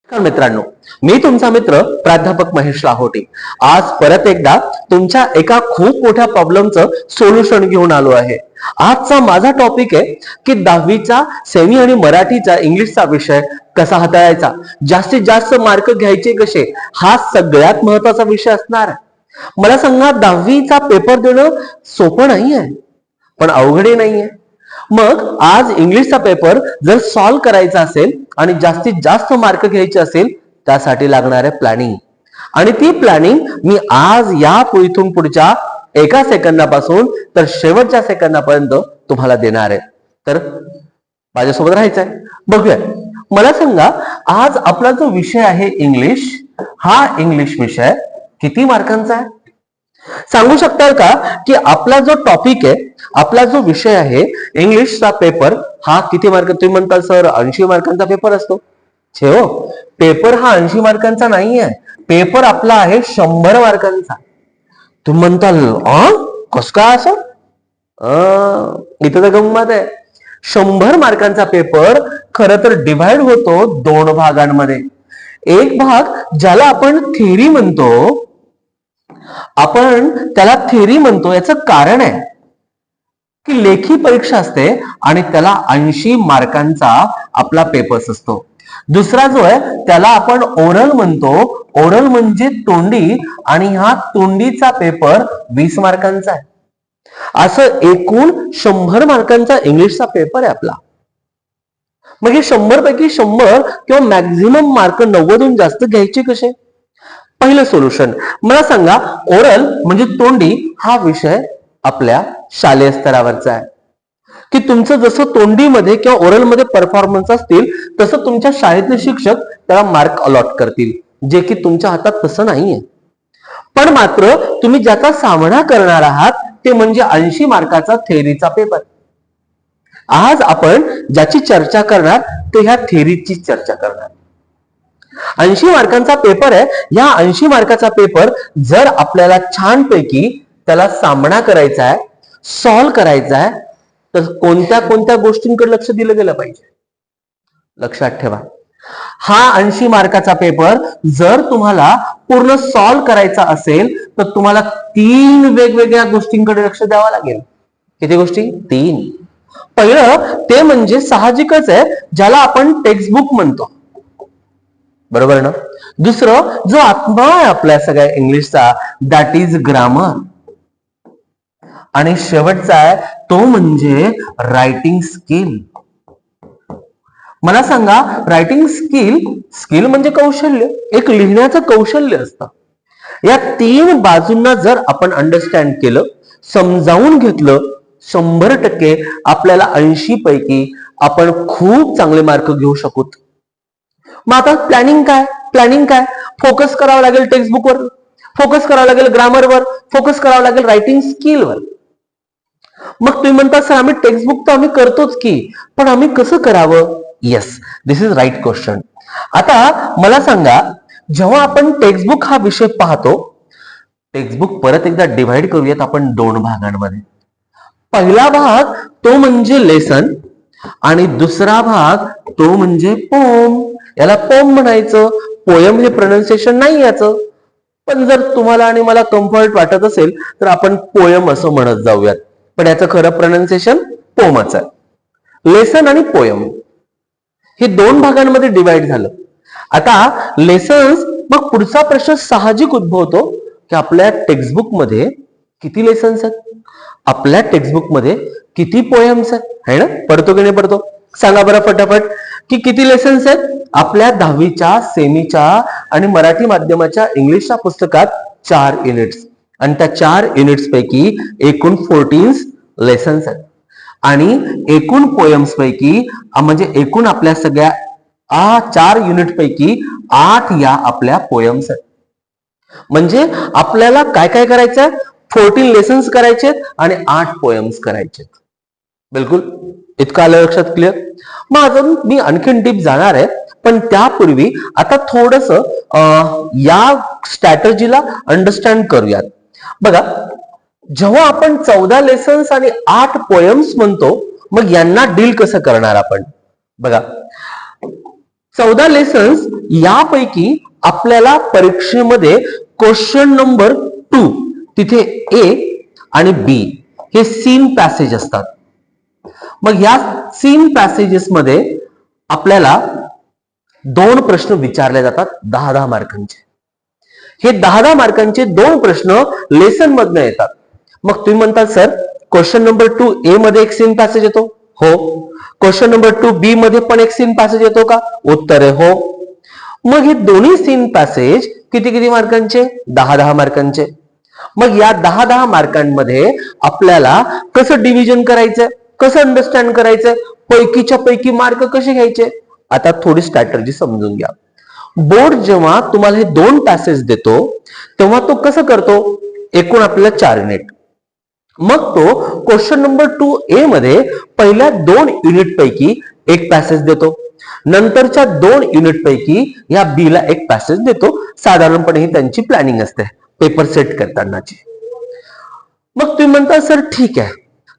नमस्कार मित्रांनो, मी तुमचा मित्र प्राध्यापक महेश लाहोटी आज परत एकदा तुमच्या एका खूप मोठ्या प्रॉब्लेमचं सोल्युशन घेऊन आलो आहे. आजचा माझा टॉपिक आहे की 10वीचा सेमी आणि मराठीचा इंग्लिशचा विषय कसा हाताळायचा, जास्तीत जास्त मार्क घ्यायचे कसे, हा सगळ्यात महत्वाचा विषय असणार आहे. मला सांगा, 10वीचा पेपर देणं सोपं नाही आहे, पण अवघडही नाहीये. मग आज इंग्लिशचा पेपर जर सॉल्व्ह करायचा असेल आणि जास्तीत जास्त मार्क घ्यायचे असेल, त्यासाठी लागणार आहे प्लॅनिंग. आणि ती प्लॅनिंग मी आज या इथून पुढच्या एका सेकंदापासून तर शेवटच्या सेकंदापर्यंत तुम्हाला देणार आहे. तर माझ्यासोबत राहायचंय. बघूया, मला सांगा, आज आपला जो विषय आहे इंग्लिश, हा इंग्लिश विषय किती मार्कांचा आहे सांगू शकताल का? की आपला जो टॉपिक आहे, आपला जो विषय आहे इंग्लिशचा पेपर, हा किती मार्क? तुम्ही म्हणताल सर 80 मार्कांचा पेपर असतो. हो, पेपर हा 80 मार्कांचा नाही आहे, पेपर आपला आहे 100 मार्कांचा. तुम्ही म्हणताल कस काय असं? इथं तर गंमत आहे. 100 मार्कांचा पेपर खरं तर डिव्हाइड होतो 2 भागांमध्ये. एक भाग ज्याला आपण थेरी म्हणतो, आपण त्याला थेरी म्हणतो. याचं कारण आहे की लेखी परीक्षा असते आणि त्याला 80 मार्कांचा आपला पेपर्स असतो. दुसरा जो आहे त्याला आपण ओरल म्हणतो. ओरल म्हणजे तोंडी, आणि हा तोंडीचा पेपर 20 मार्कांचा आहे. असं एकूण 100 मार्कांचा इंग्लिशचा पेपर आहे आपला. मग हे 100 पैकी 100 किंवा मॅक्झिमम मार्क 90हून जास्त घ्यायचे कसे? पहिलं सोल्युशन मला सांगा, ओरल म्हणजे तोंडी हा विषय आपल्या शालेय स्तरावरचा आहे. की तुमचं जसं तोंडीमध्ये किंवा ओरलमध्ये परफॉर्मन्स असतील, तसं तुमच्या शाळेतले शिक्षक त्याला मार्क अलॉट करतील, जे की तुमच्या हातात तसं नाहीये. पण मात्र तुम्ही ज्याचा सामना करणार आहात ते म्हणजे 80 मार्काचा थेअरीचा पेपर. आज आपण ज्याची चर्चा करणार ते ह्या थेअरीची चर्चा करणार. 80 मार्कांचा पेपर आहे. या 80 मार्काचा पेपर जर आपल्याला छानपैकी त्याला सामना करायचा आहे, सॉल्व्ह करायचा आहे, तर कोणत्या कोणत्या गोष्टींकडे लक्ष दिलं गेलं पाहिजे? लक्षात ठेवा, हा 80 मार्काचा पेपर जर तुम्हाला पूर्ण सॉल्व्ह करायचा असेल तर तुम्हाला 3 वेगवेगळ्या गोष्टींकडे लक्ष द्यावं लागेल. किती गोष्टी? 3. पहिलं ते म्हणजे साहजिकच आहे, ज्याला आपण टेक्स्टबुक म्हणतो, बरोबर ना? दुसरं जो आत्मा आहे आपल्या सगळ्या इंग्लिशचा, दॅट इज ग्रामर. आणि शेवटचा आहे तो म्हणजे रायटिंग स्किल. मला सांगा, रायटिंग स्किल म्हणजे कौशल्य, एक लिहिण्याचं कौशल्य असतं. या 3 बाजूंना जर आपण अंडरस्टँड केलं, समजावून घेतलं, 100% आपल्याला 80 पैकी आपण खूप चांगले मार्क घेऊ शकू. मग आता प्लॅनिंग काय? फोकस करावं लागेल टेक्स्टबुकवर, फोकस करावं लागेल ग्रामरवर, फोकस करावं लागेल रायटिंग स्किलवर. मग तुम्ही म्हणता सर आम्ही टेक्स्टबुक तर आम्ही करतोच की, पण आम्ही कसं करावं? Yes, this is right question. आता मला सांगा, जेव्हा आपण टेक्स्टबुक हा विषय पाहतो, टेक्स्टबुक परत एकदा डिव्हाइड करूयात आपण 2 भागांमध्ये. पहिला भाग तो म्हणजे लेसन, आणि दुसरा भाग तो म्हणजे पोम. याला पोम म्हणायचं, पोयम हे प्रोनाउन्सिएशन नाही याचं. पण जर तुम्हाला आणि मला कम्फर्ट वाटत असेल तर आपण पोयम असं म्हणत जाऊयात, पण याचं खरं प्रोनाउन्सिएशन पोमच आहे. लेसन आणि पोयम हे 2 भागांमध्ये डिवाइड झालं. आता लेसन्स, मग पुढचा प्रश्न साहजिक उद्भवतो की आपल्या टेक्स्टबुक मध्ये किती लेसन्स आहेत, आपल्या टेक्स्टबुक मध्ये किती पोयम्स आहेत, है ना? पडतो की नाही पडतो? सांगा बरं फटाफट की किती लेसन्स आहेत आपल्या 10वीच्या सेमीच्या आणि मराठी माध्यमाच्या इंग्लिशच्या पुस्तकात. 4 युनिट्स, आणि त्या 4 युनिट्स पैकी एकूण 14 लेसन्स आहेत. आणि एकूण पोयम्स पैकी म्हणजे एकूण आपल्या सगळ्या 4 युनिट पैकी 8 या आपल्या पोयम्स आहेत. म्हणजे आपल्याला काय काय करायचंय? 14 लेसन्स करायचे आणि 8 पोयम्स करायचे. बिलकुल, इतकं आलं लक्षात? क्लिअर? मग अजून मी आणखीन डीप जाणार आहे, पण त्यापूर्वी आता थोडस या स्ट्रॅटजीला अंडरस्टँड करूयात. बघा, जेव्हा आपण 14 लेसन्स आणि 8 पोयम्स म्हणतो, मग यांना डील कसं करणार आपण? बघा, 14 लेसन्स यापैकी आपल्याला परीक्षेमध्ये क्वेश्चन नंबर 2 तिथे ए आणि बी हे सीन पॅसेज असतात. मग या सीन पॅसेजेस मध्ये आपल्याला 2 प्रश्न विचारले जातात 10-10 मार्कांचे. हे 10-10 मार्कांचे 2 प्रश्न लेसन मधनं येतात. मग तुम्ही म्हणता सर क्वेश्चन नंबर 2 ए मध्ये एक सीन पॅसेज येतो. हो. क्वेश्चन नंबर 2 बी मध्ये पण एक सीन पॅसेज येतो का? उत्तर आहे हो. मग हे दोन्ही सीन पॅसेज किती मार्कांचे? 10-10 मार्कांचे. मग या 10-10 मार्कांमध्ये आपल्याला कसं डिव्हिजन करायचं, कसं अंडरस्टँड करायचं, पैकीच्या पैकी मार्क कसे घ्यायचे? आता थोडी स्ट्रॅटर्जी समजून घ्या. बोर्ड जेव्हा तुम्हाला हे 2 पॅसेज देतो तेव्हा तो कसं करतो? एकूण आपल्याला 4 युनिट. मग तो क्वेश्चन नंबर 2 ए मध्ये पहिल्या 2 युनिट पैकी एक पॅसेज देतो. नंतरच्या 2 युनिट पैकी या बी ला एक पॅसेज देतो. साधारणपणे ही त्यांची प्लॅनिंग असते पेपर सेट करतानाची. मग तुम्ही म्हणता सर ठीक आहे,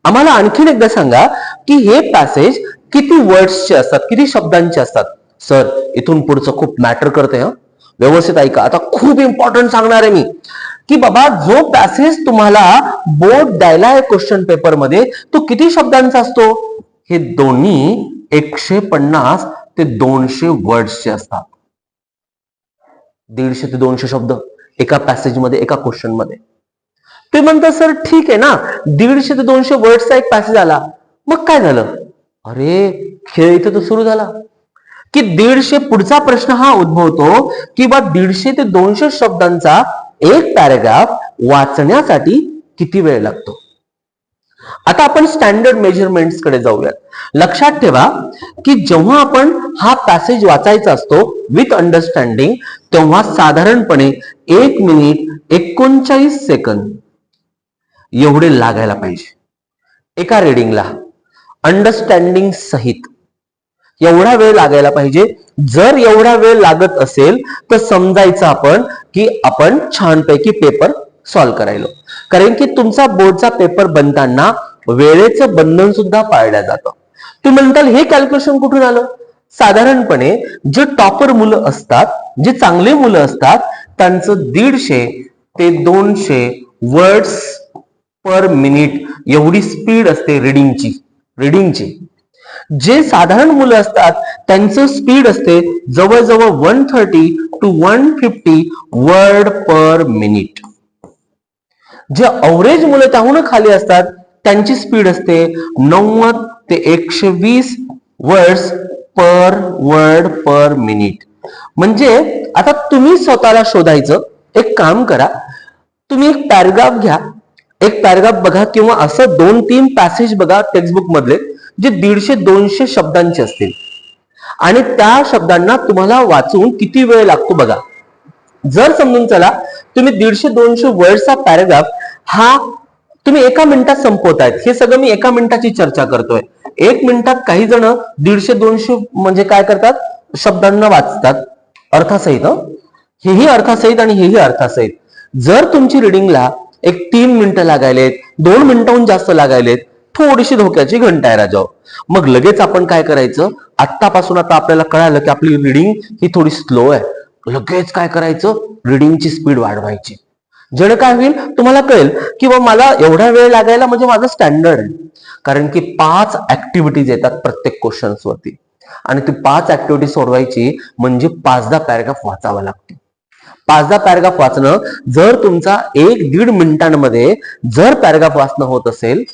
आम्हाला आणखीन एकदा सांगा की हे पॅसेज किती वर्ड्सचे असतात, किती शब्दांचे असतात? सर इथून पुढचं खूप मॅटर करते हा, व्यवस्थित ऐका. आता खूप इम्पॉर्टंट सांगणार आहे मी की बाबा जो पॅसेज तुम्हाला बोर्ड द्यायला आहे क्वेश्चन पेपर मध्ये तो किती शब्दांचा असतो? हे दोन्ही 150 ते 200 वर्ड्सचे असतात. 150 ते 200 शब्द एका पॅसेज मध्ये, एका क्वेश्चन मध्ये. ते म्हणतात सर ठीक आहे ना, 150 ते 200 वर्ड्सचा एक पॅसेज आला, मग काय झालं? अरे खेळ इथे तो सुरू झाला की 150 पुढचा प्रश्न हा उद्भवतो की बा 150 ते 200 शब्दांचा एक पॅराग्राफ वाचण्यासाठी किती वेळ लागतो? आता आपण स्टँडर्ड मेजरमेंट्स कडे जाऊयात. लक्षात ठेवा की जेव्हा आपण हा पॅसेज वाचायचा असतो विथ अंडरस्टँडिंग तेव्हा साधारणपणे 1 मिनिट 39 सेकंद एवढे लागायला पाहिजे एका रीडिंगला, अंडरस्टँडिंग सहित एवढा वेळ लागायला पाहिजे. जर एवढा वेळ लागत असेल तर समजायचं आपण की आपण छानपैकी पेपर सॉल्व्ह करायलो. कारण की तुमचा बोर्डचा पेपर बनताना वेळेचं बंधन सुद्धा पाळलं जातं. तुम्ही म्हणताल हे कॅल्क्युलेशन कुठून आलं? साधारणपणे जे टॉपर मुलं असतात, जे चांगले मुलं असतात, त्यांचं 150 ते 200 वर्ड्स पर मिनिट एवढी स्पीड असते रीडिंगची. जे साधारण मुलं असतात त्यांचं स्पीड असते जवळजवळ 130 टू 150 वर्ड पर मिनिट. जे अवरेज मुलं त्याहून खाली असतात त्यांची स्पीड असते 90 ते 120 वर्ड्स पर वर्ड पर मिनिट. म्हणजे आता तुम्ही स्वतःला शोधायचं. एक काम करा, तुम्ही एक पॅराग्राफ घ्या, एक पॅराग्राफ बघा किंवा असं 2-3 पॅसेज बघा टेक्स्टबुक मधले जे 150-200 शब्दांचे असतील आणि त्या शब्दांना तुम्हाला वाचून किती वेळ लागतो बघा. जर समजून चला तुम्ही 150-200 वर्डचा पॅराग्राफ हा तुम्ही एका मिनिटात संपवतायत. हे सगळं मी एका मिनिटाची चर्चा करतोय. 1 मिनिटात काही जण 150-200 म्हणजे काय करतात? शब्दांना वाचतात अर्थासहित. हेही अर्थासहित आणि हेही अर्थासहित. जर तुमची रिडिंगला एक 3 मिनिटं लागायलेत, 2 मिनिटांहून जास्त लागायलेत, थोडीशी धोक्याची घंटा आहे राजाओ. मग लगेच आपण काय करायचं? आत्तापासून आता आपल्याला कळालं की आपली रिडिंग ही थोडी स्लो आहे, लगेच काय करायचं? रिडिंगची स्पीड वाढवायची. जण काय होईल? तुम्हाला कळेल की मला एवढा वेळ लागायला म्हणजे माझं स्टँडर्ड आहे. कारण की 5 ऍक्टिव्हिटीज येतात प्रत्येक क्वेश्चन्स वरती आणि ती 5 ऍक्टिव्हिटी सोडवायची म्हणजे 5-10 पॅराग्राफ वाचावा लागतो. 5-10 पॅराग्राफ वाचणं जर तुमचा 1-1.5 मिनिटांमध्ये जर पॅराग्राफ वाचणं होत असेल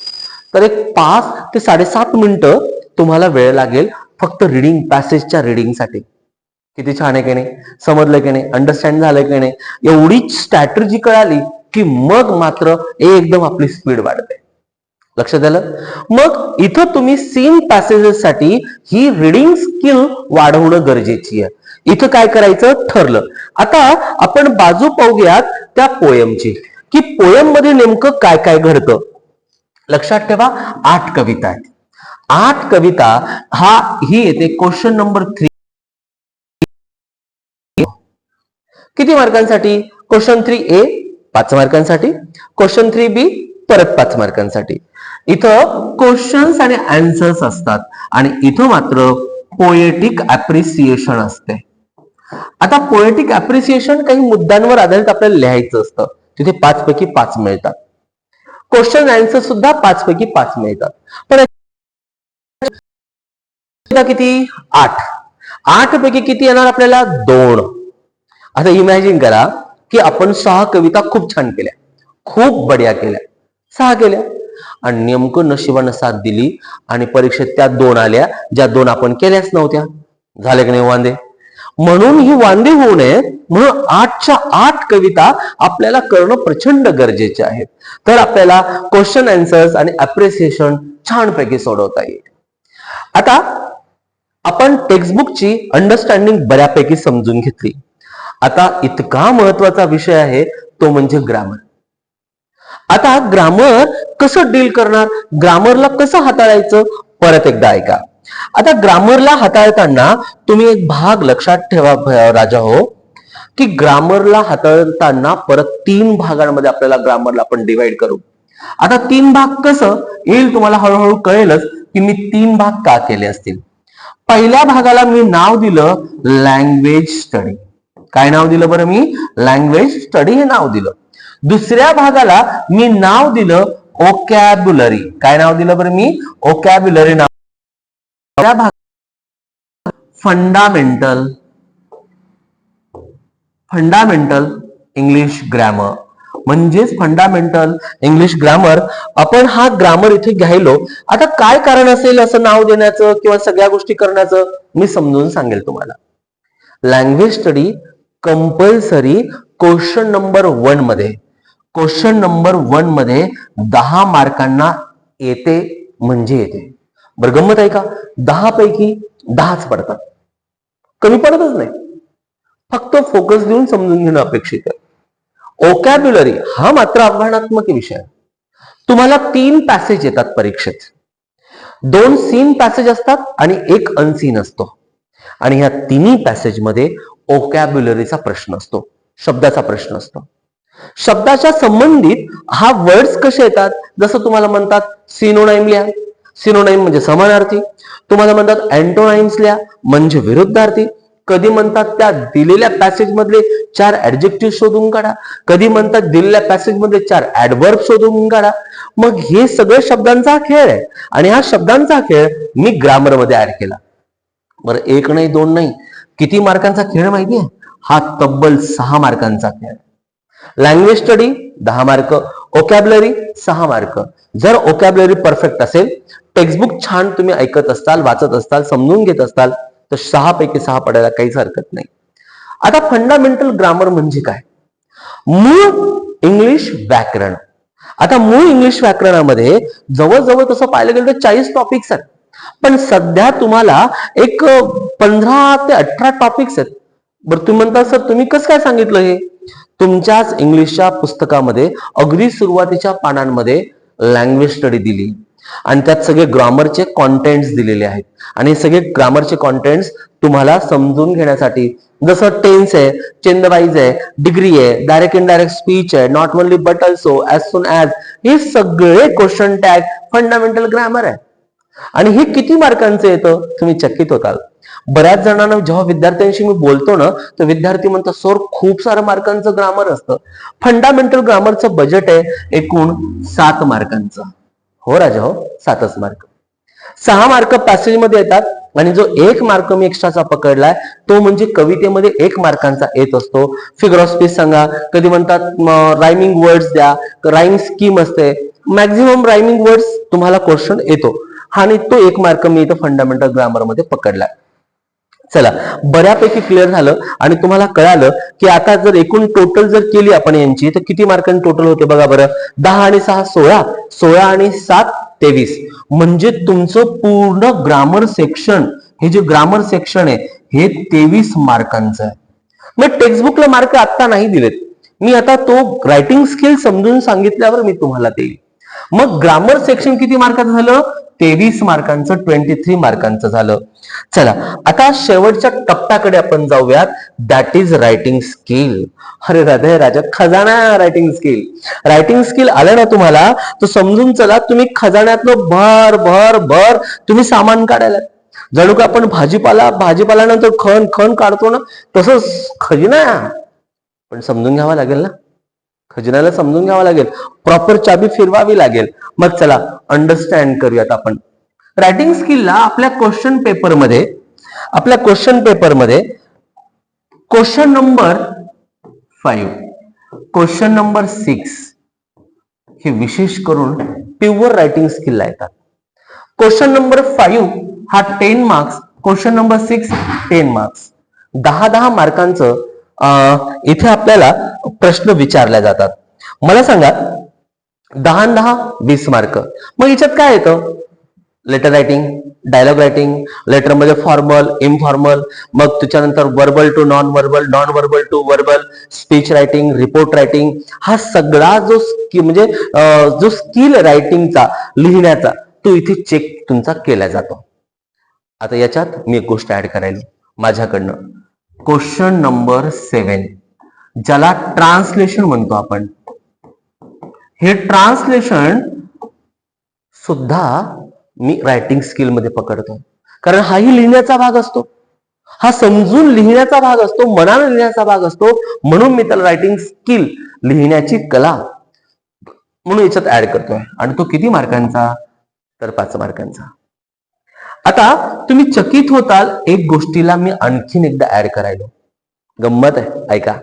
तर एक 5 ते 7.5 मिनिटं तुम्हाला वेळ लागेल फक्त रीडिंग पॅसेजच्या रीडिंगसाठी. किती छान आहे की नाही? समजलं की नाही? अंडरस्टँड झालं की नाही? एवढी स्ट्रॅटर्जी कळाली की मग मात्र एकदम आपली स्पीड वाढते. लक्षात आलं? मग इथं तुम्ही सीन पॅसेजेस साठी ही रीडिंग स्किल वाढवणं गरजेची आहे. इथं काय करायचं ठरलं. आता आपण बाजू पाहूयात त्या पोयमची की पोयम मध्ये नेमकं काय काय घडतं. लक्षात ठेवा 8 कविता आहेत. 8 कविता ही येते क्वेश्चन नंबर 3. किती मार्कांसाठी? क्वेश्चन 3A 5 मार्कांसाठी, क्वेश्चन 3B परत 5 मार्कांसाठी. इथं क्वेश्चन्स आणि आन्सर्स असतात आणि इथं मात्र पोएटिक अप्रिसिएशन असते. आता पोएटिक अप्रिसिएशन काही मुद्द्यांवर आधारित आपल्याला लिहायचं असतं, तिथे 5 पैकी 5 मिळतात. क्वेश्चन आन्सर सुद्धा 5 पैकी 5 मिळतात. पण किती? 8 पैकी किती येणार आपल्याला? 2. आता इमॅजिन करा की आपण 6 कविता खूप छान केल्या, खूप बढिया केल्या, 6 केल्या, आणि नेमकं नशिबानं साथ दिली आणि परीक्षेत त्या 2 आल्या ज्या 2 आपण केल्याच नव्हत्या. झाले की नाही वांदे? म्हणून ही वांदे होऊ नये म्हणून 8च्या 8 कविता आपल्याला करणं प्रचंड गरजेचे आहेत. तर आपल्याला क्वेश्चन आन्सर्स आणि अप्रिसिएशन छानपैकी सोडवता येईल. आता आपण टेक्स्टबुकची अंडरस्टँडिंग बऱ्यापैकी समजून घेतली. आता इतका महत्वाचा विषय आहे तो म्हणजे ग्रामर. आता ग्रामर कसं डील करणार, ग्रामरला कसं हाताळायचं, परत एकदा ऐका. आता ग्रामरला हाताळताना तुम्ही एक भाग लक्षात ठेवा राजा हो, की ग्रामरला हाताळताना परत 3 भागांमध्ये आपल्याला ग्रामरला आपण डिवाइड करू. आता 3 भाग कसं येईल तुम्हाला हळूहळू कळेलच की मी 3 भाग का केले असतील. पहिल्या भागाला मी नाव दिलं लँग्वेज स्टडी. काय नाव दिलं बरं? मी लँग्वेज स्टडी हे नाव दिलं. दुसऱ्या भागाला मी नाव दिलं ओकॅब्युलरी. काय नाव दिलं बरं? मी ओकॅब्युलरी नाव. फंडामेंटल इंग्लिश ग्रामर, म्हणजेच फंडामेंटल इंग्लिश ग्रामर. आपण हा ग्रामर इथे घ्यायलो. आता काय कारण असेल असं नाव देण्याचं किंवा सगळ्या गोष्टी करण्याचं मी समजून सांगेल तुम्हाला. Language study compulsory question number 1 मध्ये, क्वेश्चन नंबर 1 मध्ये 10 मार्कांना येते म्हणजे येते. बरं गंमत आहे का? 10 पैकी 10च पडतात, कमी पडतच नाही. फक्त फोकस देऊन समजून घेणं अपेक्षित आहे. ओकॅब्युलरी हा मात्र आव्हानात्मक विषय आहे. तुम्हाला 3 पॅसेज येतात परीक्षेत. 2 सीन पॅसेज असतात आणि 1 अनसीन असतो. आणि ह्या 3 पॅसेज मध्ये ओकॅब्युलरीचा प्रश्न असतो, शब्दाचा प्रश्न असतो. शब्दाच्या संबंधित हा वर्ड्स कसे येतात, जसं तुम्हाला म्हणतात सिनोनाइम लिहा, सिनोनाइम म्हणजे समानार्थी. तुम्हाला म्हणतात अँटोनाइम्स लिहा म्हणजे विरुद्धार्थी. कधी म्हणतात त्या दिलेल्या पॅसेज मधले 4 ऍडजेक्टिव्ह शोधून काढा, कधी म्हणतात दिलेल्या पॅसेज मधले 4 ऍडवर्ब शोधून काढा. मग हे सगळं शब्दांचा खेळ आहे आणि हा शब्दांचा खेळ मी ग्रामर मध्ये ऍड केला. बरं 1 नाही 2 नाही, किती मार्कांचा खेळ माहितीये? हा तब्बल 6 मार्कांचा खेळ. Language study 10 mark, vocabulary 6 mark. जर ओकॅब्युलरी परफेक्ट असेल, टेक्स्टबुक छान तुम्ही ऐकत असताल, वाचत असताल, समजून घेत असताल, तर 6 पैकी 6 पडायला काहीच हरकत नाही. आता फंडामेंटल ग्रामर म्हणजे काय? मूळ इंग्लिश व्याकरण. आता मूळ इंग्लिश व्याकरणामध्ये जवळजवळ तसं पाहिलं गेलं तर 40 टॉपिक्स आहेत. पण सध्या तुम्हाला एक 15 ते 18 टॉपिक्स आहेत. बरं तुम्ही म्हणता सर तुम्ही कसं काय सांगितलं हे? तुमच्याच इंग्लिशच्या पुस्तकामध्ये अगदी सुरुवातीच्या पानांमध्ये लँग्वेज स्टडी दिली आणि त्यात सगळे ग्रामरचे कॉन्टेंट्स दिलेले आहेत. आणि सगळे ग्रामरचे कॉन्टेंट्स तुम्हाला समजून घेण्यासाठी, जसं टेन्स आहे, चेन द वाईज आहे, डिग्री आहे, डायरेक्ट इनडायरेक्ट स्पीच आहे, not only but also, as soon as, हे सगळे क्वेश्चन टॅग फंडामेंटल ग्रामर आहे. आणि हे किती मार्कांचं येतं तुम्ही चकित होताल. बऱ्याच जणांना जेव्हा विद्यार्थ्यांशी मी बोलतो ना, तर विद्यार्थी म्हणतात सर खूप सारं मार्कांचं ग्रामर असतं. फंडामेंटल ग्रामरचं बजेट आहे एकूण 7 मार्कांचं. हो राजा हो, 7च मार्क. 6 मार्क पॅसेज मध्ये येतात आणि जो 1 मार्क मी एक्स्ट्राचा पकडलाय तो म्हणजे कवितेमध्ये 1 मार्कांचा येत असतो. फिगर ऑफ स्पीच सांगा, कधी म्हणतात रायमिंग वर्ड्स द्या, राईम स्कीम असते. मॅक्झिमम रायमिंग वर्ड्स तुम्हाला क्वेश्चन येतो आणि तो 1 मार्क मी इथं फंडामेंटल ग्रामर मध्ये पकडलाय. चला बऱ्यापैकी क्लिअर झालं आणि तुम्हाला कळालं की आता जर एकूण टोटल जर केली आपण यांची तर किती मार्कांनी टोटल होते बघा बरं. 10 आणि 6 16, 16 आणि 7 23. म्हणजे तुमचं पूर्ण ग्रामर सेक्शन, हे जे ग्रामर सेक्शन आहे हे 23 मार्कांचं आहे. मग टेक्स्टबुकला मार्क आता नाही दिलेत, मी आता तो रायटिंग स्किल समजून सांगितल्यावर मी तुम्हाला देईल. मग ग्रामर सेक्शन किती मार्काचं झालं? 23 मार्कांचं, 23 मार्कांचं झालं. चला आता शेवटच्या टप्प्याकडे आपण जाऊयात, दॅट इज रायटिंग स्किल. अरे राधे राजा, खजाना रायटिंग स्किल. रायटिंग स्किल आलं ना तुम्हाला तर समजून चला तुम्ही खजान्यातलं भर भर भर तुम्ही सामान काढायला. जणू का आपण भाजीपाल्यानंतर खण खण काढतो ना, तसंच खजिना आहे. पण समजून घ्यावा लागेल ना, खजिन्याला समजून घ्यावा लागेल, प्रॉपर चाबी फिरवावी लागेल. मग चला अंडरस्टँड करूयात आपण. रायटिंग स्किलला आपल्या क्वेश्चन पेपरमध्ये क्वेश्चन नंबर 5, क्वेश्चन नंबर 6 हे विशेष करून प्युअर रायटिंग स्किलला येतात. क्वेश्चन नंबर 5 हा 10 मार्क्स, क्वेश्चन नंबर 6 10 मार्क्स, 10-10 मार्कांचं इथे आपल्याला प्रश्न विचारले जातात. मला सांगा 10-10 20 मार्क. मग याच्यात काय येतं? लेटर रायटिंग, डायलॉग रायटिंग, लेटरमध्ये फॉर्मल, इनफॉर्मल, मग त्याच्यानंतर verbal to non verbal, non verbal to verbal, speech writing, report writing, हा सगळा जो स्किल रायटिंगचा, लिहिण्याचा, तो इथे चेक तुमचा केला जातो. आता याच्यात मी एक गोष्ट ऍड करायला माझ्याकडनं. क्वेश्चन नंबर 7 ज्याला ट्रान्सलेशन म्हणतो आपण, हे ट्रान्सलेशन सुद्धा मी रायटिंग स्किल मध्ये पकडतो. कारण हाही लिहिण्याचा भाग असतो, हा समजून लिहिण्याचा भाग असतो, मनाने लिहिण्याचा भाग असतो. म्हणून मी त्याला रायटिंग स्किल, लिहिण्याची कला म्हणून याच्यात ऍड करतोय. आणि तो किती मार्कांचा? तर 5 मार्कांचा. आता तुम्ही चकित होताल, एक गोष्टीला मी आणखीन एकदा ऍड करायलो, गंमत आहे, ऐका.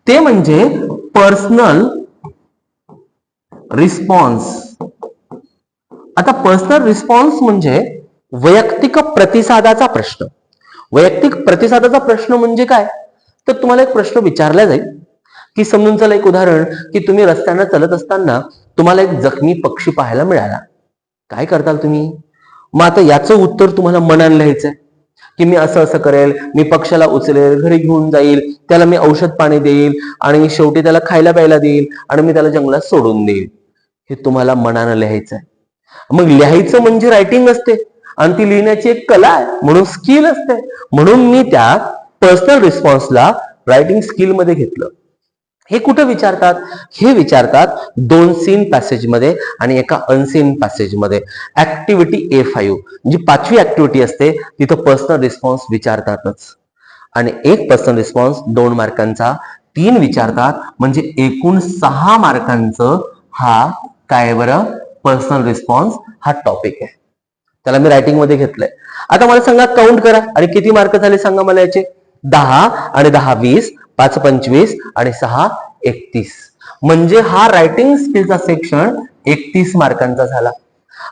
ते म्हणजे पर्सनल रिस्पॉन्स. आता पर्सनल रिस्पॉन्स म्हणजे वैयक्तिक प्रतिसादाचा प्रश्न. वैयक्तिक प्रतिसादाचा प्रश्न म्हणजे काय? तर तुम्हाला एक प्रश्न विचारला जाईल की समजून चला, एक उदाहरण, की तुम्ही रस्त्यानं चालत असताना तुम्हाला एक जखमी पक्षी पाहायला मिळाला. काय करताल तुम्ही? मग आता याचं उत्तर तुम्हाला मनाने लिहायचंय की मी असं असं करेल, मी पक्षाला उचलेल, घरी घेऊन जाईल, त्याला मी औषध पाणी देईल आणि शेवटी त्याला खायला प्यायला देईल आणि मी त्याला जंगलात सोडून देईल. हे तुम्हाला मनानं लिहायचंय. मग लिहायचं म्हणजे रायटिंग असते आणि ती लिहिण्याची एक कला आहे, म्हणून स्किल असते. म्हणून मी त्या पर्सनल रिस्पॉन्सला रायटिंग स्किल मध्ये घेतलं. हे कुठे विचारतात? हे विचारतात 2 सीन पॅसेज मध्ये आणि एका अनसीन पॅसेज मध्ये. ऍक्टिव्हिटी A5 जी 5वी ऍक्टिव्हिटी असते, तिथं पर्सनल रिस्पॉन्स विचारतातच. आणि एक पर्सनल रिस्पॉन्स 2 मार्कांचा, 3 विचारतात, म्हणजे एकूण 6 मार्कांचं हा काय बरं पर्सनल रिस्पॉन्स हा टॉपिक आहे. त्याला मी रायटिंग मध्ये घेतलंय. आता मला सांगा, काउंट करा आणि किती मार्क झाले सांगा मला याचे. 10 आणि 10 20, 5 25 आणि 6 31. म्हणजे हा रायटिंग स्किलचा सेक्शन 31 मार्कांचा झाला.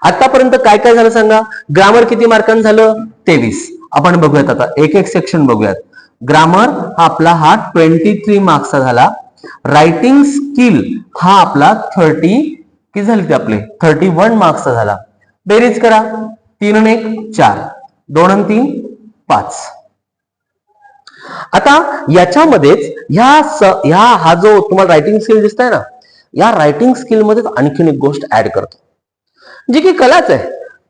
आतापर्यंत काय काय झालं सांगा? ग्रामर किती मार्कांचं झालं? 23. आपण बघूयात आता एक एक सेक्शन बघूयात. ग्रामर हा आपला 23 मार्क्सचा झाला. रायटिंग स्किल हा आपला 30 किती झाले ते आपले 31 मार्क्सचा झाला. बेरीज करा, 3 आणि 1 4, 2 आणि 3 5. आता याच्यामध्येच हा जो तुम्हाला रायटिंग स्किल दिसतंय ना, या रायटिंग स्किल मध्येच आणखीन एक गोष्ट ऍड करतो, जी की कलाच आहे.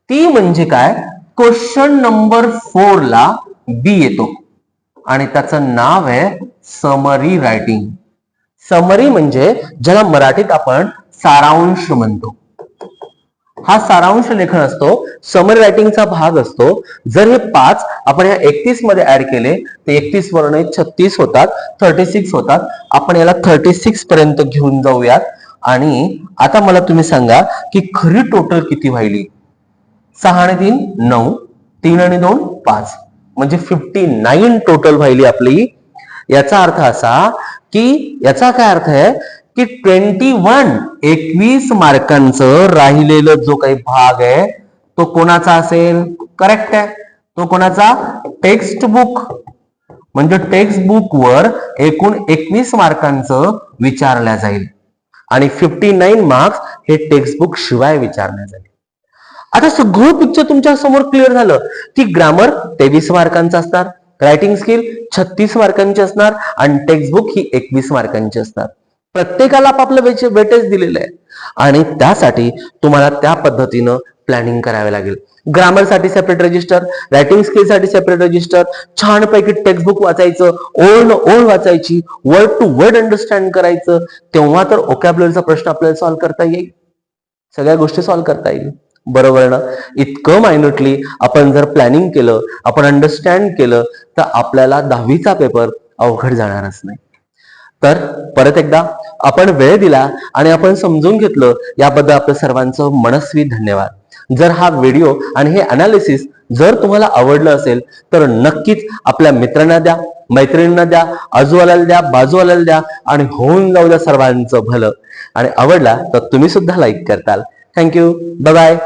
ती म्हणजे काय? क्वेश्चन नंबर 4 ला बी येतो आणि त्याचं नाव आहे समरी रायटिंग. समरी म्हणजे ज्याला मराठीत आपण सारांश म्हणतो. हा सारांश लेखन असतो, समरी रायटिंगचा भाग असतो. जर हे 5 आपण या 31 मध्ये ऍड केले तर 31 वरून 36 होतात, 36 होतात. आपण याला 36 पर्यंत घेऊन जाऊयात. आणि आता मला तुम्ही सांगा की खरी टोटल किती व्हायली? 6 आणि 3 9, 3 आणि 2 5, म्हणजे 59 टोटल व्हायली आपली. याचा अर्थ असा की याचा काय अर्थ आहे की 21 मार्कांचं राहिलेलं जो काही भाग आहे तो कोणाचा असेल? करेक्ट आहे, तो कोणाचा? Text book. म्हणजे टेक्स्ट बुक वर एकूण 21 मार्कांचं विचारल्या जाईल आणि 59 मार्क्स हे टेक्स्ट बुक शिवाय विचारल्या जाईल. आता सगळं पिक्चर तुमच्या समोर क्लिअर झालं की ग्रामर 23 मार्कांचं असणार, रायटिंग स्किल 36 मार्कांची असणार आणि टेक्स्ट बुक ही 21 मार्कांची असणार. प्रत्येकाला आपापलं वेटेज दिलेलं आहे आणि त्यासाठी तुम्हाला त्या पद्धतीनं प्लॅनिंग करावे लागेल. ग्रामरसाठी सेपरेट रजिस्टर, रायटिंग स्किलसाठी सेपरेट रजिस्टर, छानपैकी टेक्स्ट बुक वाचायचं, ओळ वाचायची, वर्ड टू वर्ड अंडरस्टँड करायचं. तेव्हा तर ओकॅब्युलरीचा प्रश्न आपल्याला सॉल्व्ह करता येईल, सगळ्या गोष्टी सॉल्व्ह करता येईल. बरोबर ना? इतकं मायन्युटली आपण जर प्लॅनिंग केलं, आपण अंडरस्टँड केलं, तर आपल्याला 10वीचा पेपर अवघड जाणारच नाही. तर परत एकदा आपण वेळ दिला आणि आपण समजून घेतलं, याबद्दल आपलं सर्वांचं मनस्वी धन्यवाद. जर हा व्हिडिओ आणि हे अनालिसिस जर तुम्हाला आवडलं असेल तर नक्कीच आपल्या मित्रांना द्या, मैत्रिणींना द्या, आजूबाजूला द्या, बाजूवाल्याला द्या आणि होऊन जाऊ द्या सर्वांचं भलं. आणि आवडला तर तुम्ही सुद्धा लाईक करताल. थँक्यू. Bye bye.